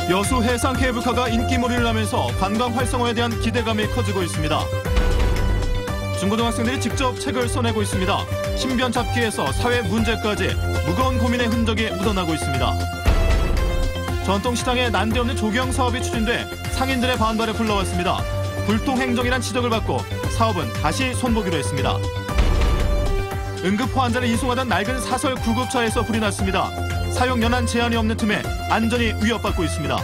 여수 해상 케이블카가 인기몰이를 하면서 관광 활성화에 대한 기대감이 커지고 있습니다. 중고등학생들이 직접 책을 써내고 있습니다. 신변 잡기에서 사회 문제까지 무거운 고민의 흔적이 묻어나고 있습니다. 전통시장에 난데없는 조경 사업이 추진돼 상인들의 반발을 불러왔습니다. 불통행정이란 지적을 받고 사업은 다시 손보기로 했습니다. 응급 환자를 이송하던 낡은 사설 구급차에서 불이 났습니다. 사용 연한 제한이 없는 틈에 안전이 위협받고 있습니다.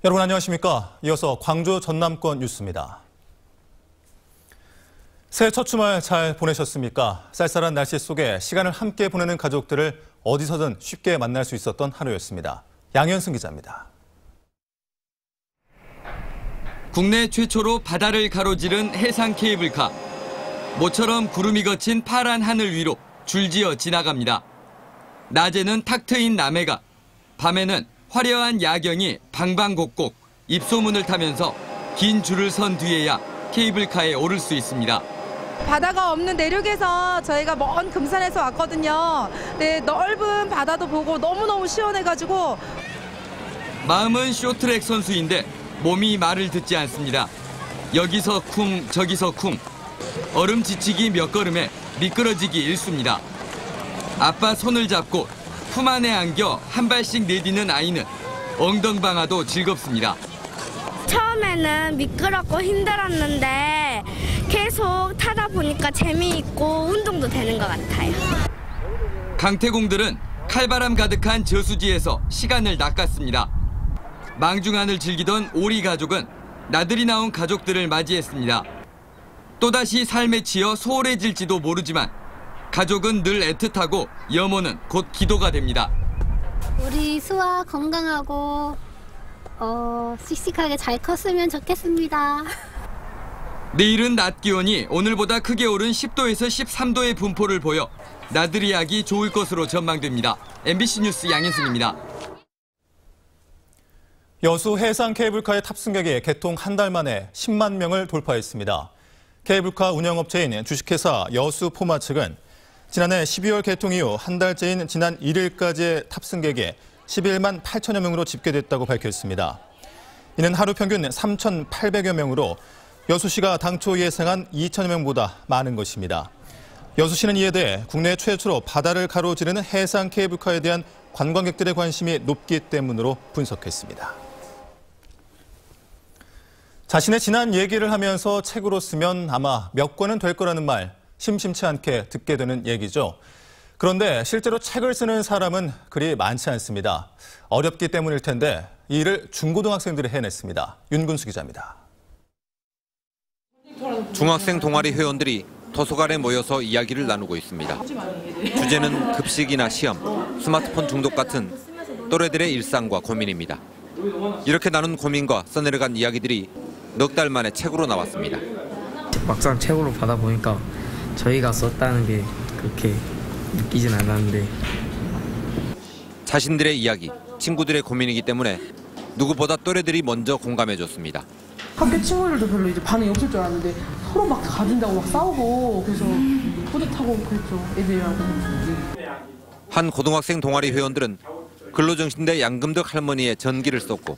여러분 안녕하십니까? 이어서 광주 전남권 뉴스입니다. 새해 첫 주말 잘 보내셨습니까? 쌀쌀한 날씨 속에 시간을 함께 보내는 가족들을 어디서든 쉽게 만날 수 있었던 하루였습니다. 양현승 기자입니다. 국내 최초로 바다를 가로지른 해상 케이블카. 모처럼 구름이 거친 파란 하늘 위로 줄지어 지나갑니다. 낮에는 탁 트인 남해가, 밤에는 화려한 야경이 방방곡곡 입소문을 타면서 긴 줄을 선 뒤에야 케이블카에 오를 수 있습니다. 바다가 없는 내륙에서 저희가 먼 금산에서 왔거든요. 네, 넓은 바다도 보고 너무너무 시원해가지고. 마음은 쇼트랙 선수인데 몸이 말을 듣지 않습니다. 여기서 쿵 저기서 쿵. 얼음 지치기 몇 걸음에 미끄러지기 일쑤입니다. 아빠 손을 잡고 품 안에 안겨 한 발씩 내디는 아이는 엉덩방아도 즐겁습니다. 처음에는 미끄럽고 힘들었는데 계속 타다 보니까 재미있고 운동도 되는 것 같아요. 강태공들은 칼바람 가득한 저수지에서 시간을 낚았습니다. 망중한을 즐기던 오리 가족은 나들이 나온 가족들을 맞이했습니다. 또다시 삶에 치여 소홀해질지도 모르지만 가족은 늘 애틋하고 염원은 곧 기도가 됩니다. 우리 수아 건강하고 씩씩하게 잘 컸으면 좋겠습니다. 내일은 낮 기온이 오늘보다 크게 오른 10도에서 13도의 분포를 보여 나들이하기 좋을 것으로 전망됩니다. MBC 뉴스 양현승입니다. 여수 해상 케이블카의 탑승객이 개통 한 달 만에 10만 명을 돌파했습니다. 케이블카 운영업체인 주식회사 여수포마 측은 지난해 12월 개통 이후 한 달째인 지난 1일까지의 탑승객이 11만 8천여 명으로 집계됐다고 밝혔습니다. 이는 하루 평균 3,800여 명으로 여수시가 당초 예상한 2천여 명보다 많은 것입니다. 여수시는 이에 대해 국내 최초로 바다를 가로지르는 해상 케이블카에 대한 관광객들의 관심이 높기 때문으로 분석했습니다. 자신의 지난 얘기를 하면서 책으로 쓰면 아마 몇 권은 될 거라는 말 심심치 않게 듣게 되는 얘기죠. 그런데 실제로 책을 쓰는 사람은 그리 많지 않습니다. 어렵기 때문일 텐데 이 일을 중고등학생들이 해냈습니다. 윤근수 기자입니다. 중학생 동아리 회원들이 도서관에 모여서 이야기를 나누고 있습니다. 주제는 급식이나 시험, 스마트폰 중독 같은 또래들의 일상과 고민입니다. 이렇게 나눈 고민과 써내려간 이야기들이 넉 달 만에 책으로 나왔습니다. 막상 책으로 받아보니까 저희가 썼다는 게 그렇게 느끼진 않았는데 자신들의 이야기, 친구들의 고민이기 때문에 누구보다 또래들이 먼저 공감해줬습니다. 학교 친구들도 별로 이제 반응이 없을 줄 알았는데 서로 막 가진다고 막 싸우고 그래서 뿌듯하고 그랬죠, 애들이라고. 한 고등학생 동아리 회원들은 근로정신대 양금덕 할머니의 전기를 썼고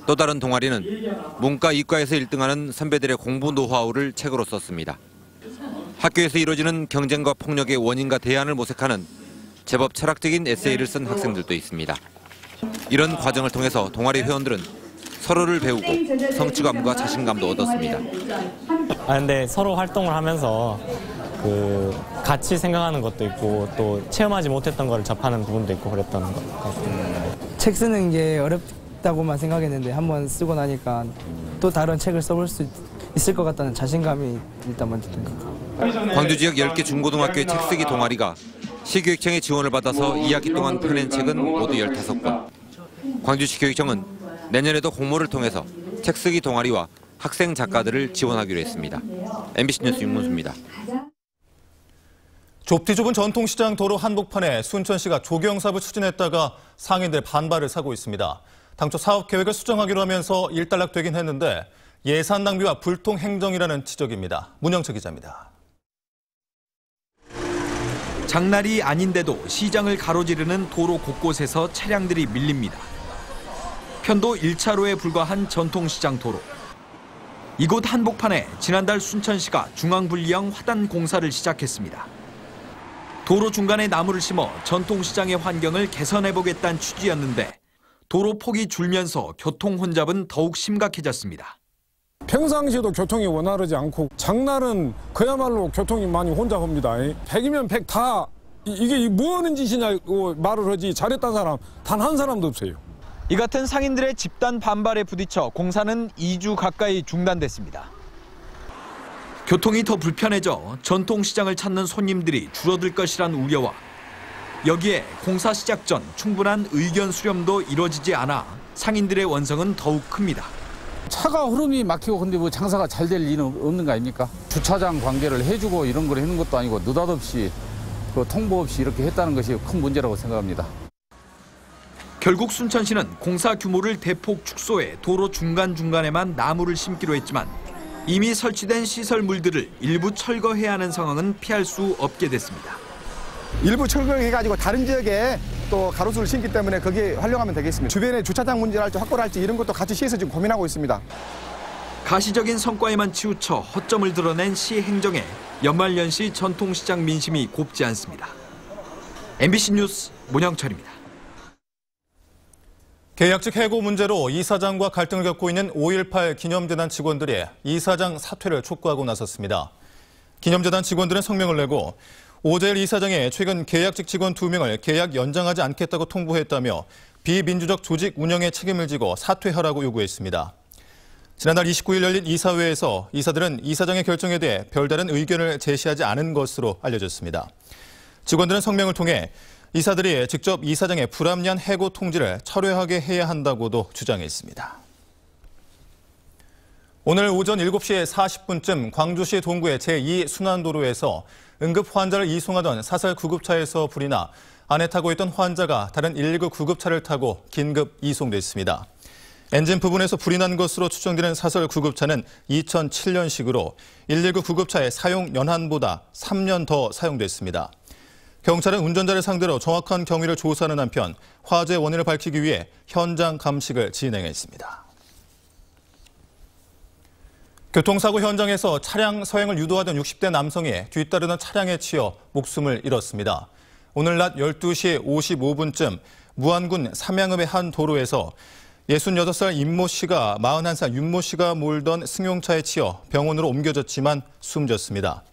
또 다른 동아리는 문과, 이과에서 1등하는 선배들의 공부 노하우를 책으로 썼습니다. 학교에서 이루어지는 경쟁과 폭력의 원인과 대안을 모색하는 제법 철학적인 에세이를 쓴 학생들도 있습니다. 이런 과정을 통해서 동아리 회원들은 서로를 배우고 성취감과 자신감도 얻었습니다. 근데 서로 활동을 하면서 같이 생각하는 것도 있고 또 체험하지 못했던 걸 접하는 부분도 있고 그랬던 것 같아요. 책 쓰는 게 어렵다고만 생각했는데 한번 쓰고 나니까 또 다른 책을 써볼 수 있을 것 같다는 자신감이 일단 먼저 든 것 같아요. 광주 지역 10개 중고등학교의 책쓰기 동아리가 시교육청의 지원을 받아서 2학기 동안 펴낸 책은 모두 15권. 광주시 교육청은 내년에도 공모를 통해서 책쓰기 동아리와 학생 작가들을 지원하기로 했습니다. MBC 뉴스 윤문수입니다. 좁디 좁은 전통시장 도로 한복판에 순천시가 조경 사업을 추진했다가 상인들 반발을 사고 있습니다. 당초 사업 계획을 수정하기로 하면서 일단락되긴 했는데 예산 낭비와 불통 행정이라는 지적입니다. 문영채 기자입니다. 장날이 아닌데도 시장을 가로지르는 도로 곳곳에서 차량들이 밀립니다. 편도 1차로에 불과한 전통시장 도로. 이곳 한복판에 지난달 순천시가 중앙분리형 화단 공사를 시작했습니다. 도로 중간에 나무를 심어 전통시장의 환경을 개선해보겠다는 취지였는데 도로 폭이 줄면서 교통 혼잡은 더욱 심각해졌습니다. 평상시에도 교통이 원활하지 않고 장날은 그야말로 교통이 많이 혼잡합니다. 100이면 100 다 이게 뭐 하는 짓이냐고 말을 하지 잘했다는 사람 단 한 사람도 없어요. 이 같은 상인들의 집단 반발에 부딪혀 공사는 2주 가까이 중단됐습니다. 교통이 더 불편해져 전통시장을 찾는 손님들이 줄어들 것이란 우려와 여기에 공사 시작 전 충분한 의견 수렴도 이뤄지지 않아 상인들의 원성은 더욱 큽니다. 차가 흐름이 막히고 근데 뭐 장사가 잘 될 일은 없는 거 아닙니까? 주차장 관계를 해주고 이런 걸 해놓은 것도 아니고 느닷없이 통보 없이 이렇게 했다는 것이 큰 문제라고 생각합니다. 결국 순천시는 공사 규모를 대폭 축소해 도로 중간중간에만 나무를 심기로 했지만 이미 설치된 시설물들을 일부 철거해야 하는 상황은 피할 수 없게 됐습니다. 일부 철거해가지고 다른 지역에 또 가로수를 심기 때문에 거기에 활용하면 되겠습니다. 주변에 주차장 문제랄지 확보랄지 이런 것도 같이 시에서 지금 고민하고 있습니다. 가시적인 성과에만 치우쳐 허점을 드러낸 시 행정에 연말연시 전통시장 민심이 곱지 않습니다. MBC 뉴스 문영철입니다. 계약직 해고 문제로 이사장과 갈등을 겪고 있는 5.18 기념재단 직원들이 이사장 사퇴를 촉구하고 나섰습니다. 기념재단 직원들은 성명을 내고 오재일 이사장이 최근 계약직 직원 2명을 계약 연장하지 않겠다고 통보했다며 비민주적 조직 운영에 책임을 지고 사퇴하라고 요구했습니다. 지난달 29일 열린 이사회에서 이사들은 이사장의 결정에 대해 별다른 의견을 제시하지 않은 것으로 알려졌습니다. 직원들은 성명을 통해 이사들이 직접 이사장의 불합리한 해고 통지를 철회하게 해야 한다고도 주장했습니다. 오늘 오전 7시 40분쯤 광주시 동구의 제2순환도로에서 응급 환자를 이송하던 사설 구급차에서 불이 나 안에 타고 있던 환자가 다른 119 구급차를 타고 긴급 이송됐습니다. 엔진 부분에서 불이 난 것으로 추정되는 사설 구급차는 2007년식으로 119 구급차의 사용 연한보다 3년 더 사용됐습니다. 경찰은 운전자를 상대로 정확한 경위를 조사하는 한편 화재 원인을 밝히기 위해 현장 감식을 진행했습니다. 교통사고 현장에서 차량 서행을 유도하던 60대 남성이 뒤따르는 차량에 치여 목숨을 잃었습니다. 오늘 낮 12시 55분쯤 무안군 삼양읍의 한 도로에서 66살 임모 씨가 41살 윤모 씨가 몰던 승용차에 치여 병원으로 옮겨졌지만 숨졌습니다.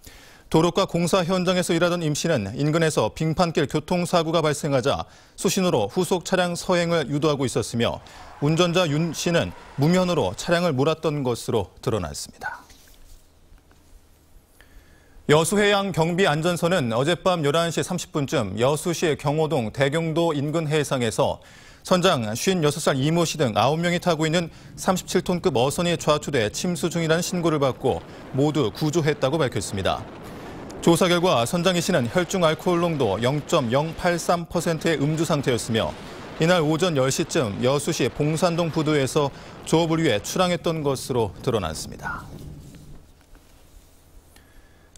도로가 공사 현장에서 일하던 임 씨는 인근에서 빙판길 교통사고가 발생하자 수신호로 후속 차량 서행을 유도하고 있었으며 운전자 윤 씨는 무면허로 차량을 몰았던 것으로 드러났습니다. 여수해양 경비안전선은 어젯밤 11시 30분쯤 여수시 경호동 대경도 인근 해상에서 선장 56살 이모 씨 등 9명이 타고 있는 37톤급 어선이 좌초돼 침수 중이라는 신고를 받고 모두 구조했다고 밝혔습니다. 조사 결과 선장 이 씨는 혈중 알코올 농도 0.083%의 음주 상태였으며 이날 오전 10시쯤 여수시 봉산동 부두에서 조업을 위해 출항했던 것으로 드러났습니다.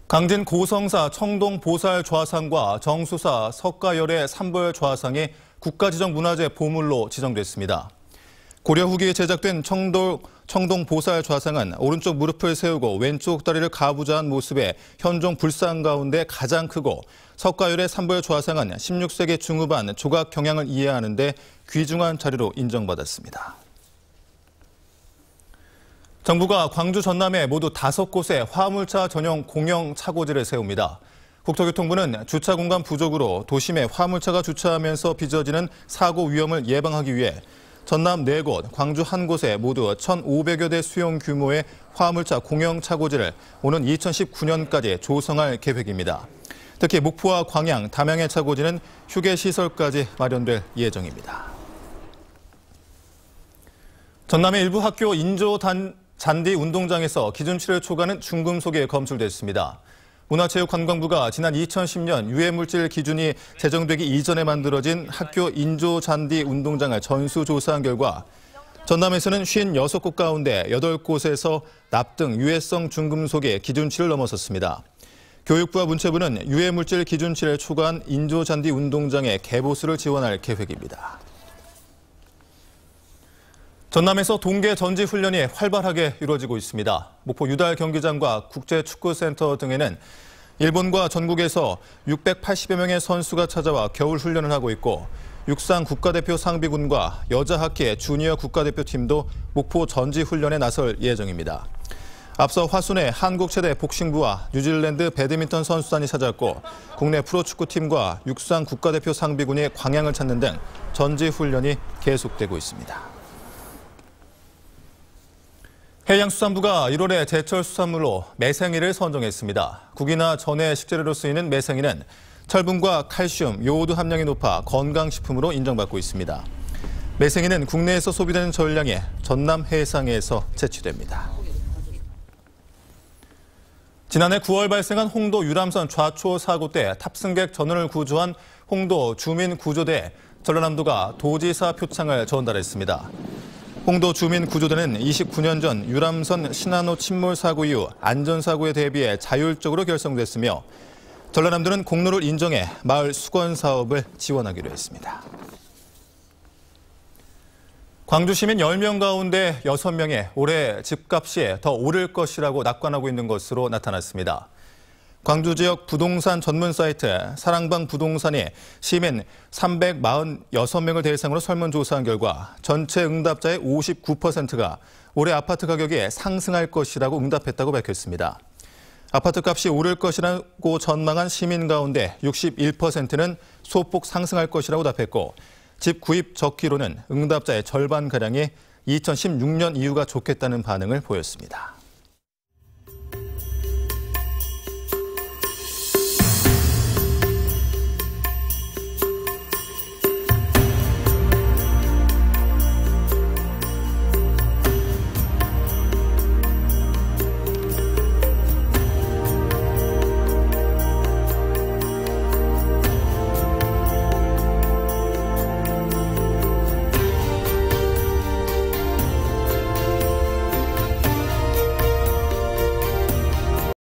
강진 고성사 청동 보살 좌상과 정수사 석가열의 삼벌 좌상이 국가지정문화재 보물로 지정됐습니다. 고려 후기에 제작된 청동 보살 좌상은 오른쪽 무릎을 세우고 왼쪽 다리를 가부좌한 모습의 현종 불상 가운데 가장 크고 석가열의 삼벌 좌상은 16세기 중후반 조각 경향을 이해하는 데 귀중한 자료로 인정받았습니다. 정부가 광주 전남에 모두 5곳에 화물차 전용 공영 차고지를 세웁니다. 국토교통부는 주차 공간 부족으로 도심에 화물차가 주차하면서 빚어지는 사고 위험을 예방하기 위해 전남 4곳, 광주 1곳에 모두 1,500여 대 수용 규모의 화물차 공영 차고지를 오는 2019년까지 조성할 계획입니다. 특히 목포와 광양, 담양의 차고지는 휴게시설까지 마련될 예정입니다. 전남의 일부 학교 인조 잔디 운동장에서 기준치를 초과하는 중금속이 검출됐습니다. 문화체육관광부가 지난 2010년 유해물질 기준이 제정되기 이전에 만들어진 학교 인조 잔디 운동장을 전수조사한 결과 전남에서는 56곳 가운데 8곳에서 납등 유해성 중금속의 기준치를 넘어섰습니다. 교육부와 문체부는 유해물질 기준치를 초과한 인조잔디 운동장의 개보수를 지원할 계획입니다. 전남에서 동계 전지 훈련이 활발하게 이루어지고 있습니다. 목포 유달 경기장과 국제축구센터 등에는 일본과 전국에서 680여 명의 선수가 찾아와 겨울 훈련을 하고 있고 육상 국가대표 상비군과 여자 하키 주니어 국가대표팀도 목포 전지 훈련에 나설 예정입니다. 앞서 화순에 한국 최대 복싱부와 뉴질랜드 배드민턴 선수단이 찾았고 국내 프로축구팀과 육상 국가대표 상비군이 광양을 찾는 등 전지 훈련이 계속되고 있습니다. 해양수산부가 1월에 제철 수산물로 매생이를 선정했습니다. 국이나 전해 식재료로 쓰이는 매생이는 철분과 칼슘, 요오드 함량이 높아 건강식품으로 인정받고 있습니다. 매생이는 국내에서 소비되는 전량이 전남 해상에서 채취됩니다. 지난해 9월 발생한 홍도 유람선 좌초 사고 때 탑승객 전원을 구조한 홍도 주민구조대에 전라남도가 도지사 표창을 전달했습니다. 홍도 주민구조대는 29년 전 유람선 신한호 침몰 사고 이후 안전사고에 대비해 자율적으로 결성됐으며 전라남도는 공로를 인정해 마을 수건 사업을 지원하기로 했습니다. 광주 시민 10명 가운데 6명이 올해 집값이 더 오를 것이라고 낙관하고 있는 것으로 나타났습니다. 광주 지역 부동산 전문 사이트 사랑방 부동산이 시민 346명을 대상으로 설문조사한 결과 전체 응답자의 59%가 올해 아파트 가격이 상승할 것이라고 응답했다고 밝혔습니다. 아파트값이 오를 것이라고 전망한 시민 가운데 61%는 소폭 상승할 것이라고 답했고 집 구입 적기로는 응답자의 절반가량이 2016년 이후가 좋겠다는 반응을 보였습니다.